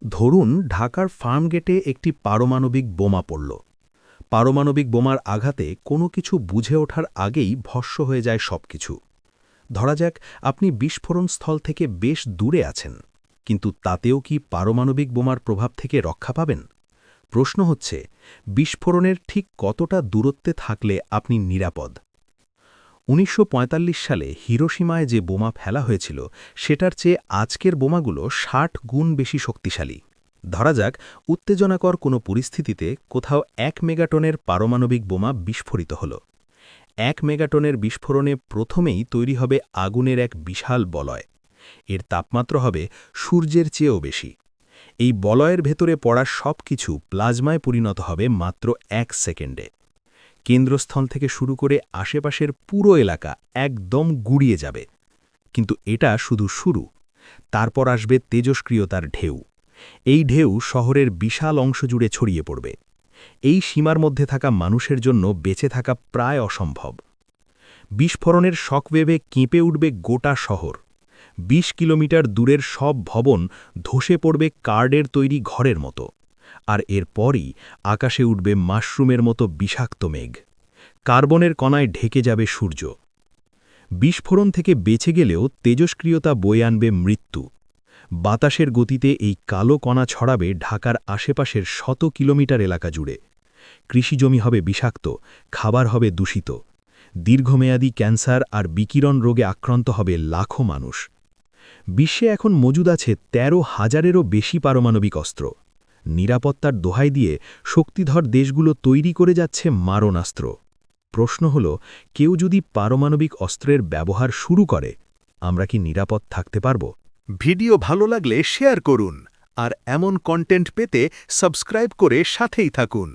ধরুন ঢাকার ফার্মগেটে একটি পারমাণবিক বোমা পড়ল। পারমাণবিক বোমার আঘাতে কোনো কিছু বুঝে ওঠার আগেই ভস্ম হয়ে যায় সবকিছু। ধরা যাক আপনি বিস্ফোরণ স্থল থেকে বেশ দূরে আছেন, কিন্তু তাতেও কি পারমাণবিক বোমার প্রভাব থেকে রক্ষা পাবেন? প্রশ্ন হচ্ছে, বিস্ফোরণের ঠিক কতটা দূরত্বে থাকলে আপনি নিরাপদ? ১৯৪৫ সালে হিরোশিমায় যে বোমা ফেলা হয়েছিল সেটার চেয়ে আজকের বোমাগুলো ৬০ গুণ বেশি শক্তিশালী। ধরা যাক উত্তেজনাকর কোনো পরিস্থিতিতে কোথাও ১ মেগাটনের পারমাণবিক বোমা বিস্ফোরিত হল। ১ মেগাটনের বিস্ফোরণে প্রথমেই তৈরি হবে আগুনের এক বিশাল বলয়। এর তাপমাত্রা হবে সূর্যের চেয়েও বেশি। এই বলয়ের ভেতরে পড়া সব কিছু প্লাজমায় পরিণত হবে মাত্র ১ সেকেন্ডে। কেন্দ্রস্থল থেকে শুরু করে আশেপাশের পুরো এলাকা একদম গুড়িয়ে যাবে। কিন্তু এটা শুধু শুরু। তারপর আসবে তেজস্ক্রিয়তার ঢেউ। এই ঢেউ শহরের বিশাল অংশ জুড়ে ছড়িয়ে পড়বে। এই সীমার মধ্যে থাকা মানুষের জন্য বেঁচে থাকা প্রায় অসম্ভব। বিস্ফোরণের শকওয়েভে কেঁপে উঠবে গোটা শহর। ২০ কিলোমিটার দূরের সব ভবন ধসে পড়বে কার্ডের তৈরি ঘরের মতো। আর এরপরই আকাশে উঠবে মাশরুমের মতো বিষাক্ত মেঘ। কার্বনের কণায় ঢেকে যাবে সূর্য। বিস্ফোরণ থেকে বেঁচে গেলেও তেজস্ক্রিয়তা বয়ে আনবে মৃত্যু। বাতাসের গতিতে এই কালো কণা ছড়াবে ঢাকার আশেপাশের শত কিলোমিটার এলাকা জুড়ে। কৃষিজমি হবে বিষাক্ত, খাবার হবে দূষিত। দীর্ঘমেয়াদী ক্যান্সার আর বিকিরণ রোগে আক্রান্ত হবে লাখো মানুষ। বিশ্বে এখন মজুদ আছে ১৩,০০০-এরও বেশি পারমাণবিক অস্ত্র। নিরাপত্তার দোহাই দিয়ে শক্তিধর দেশগুলো তৈরি করে যাচ্ছে মারণাস্ত্র। প্রশ্ন হল, কেউ যদি পারমাণবিক অস্ত্রের ব্যবহার শুরু করে, আমরা কি নিরাপদ থাকতে পারব? ভিডিও ভালো লাগলে শেয়ার করুন আর এমন কন্টেন্ট পেতে সাবস্ক্রাইব করে সাথেই থাকুন।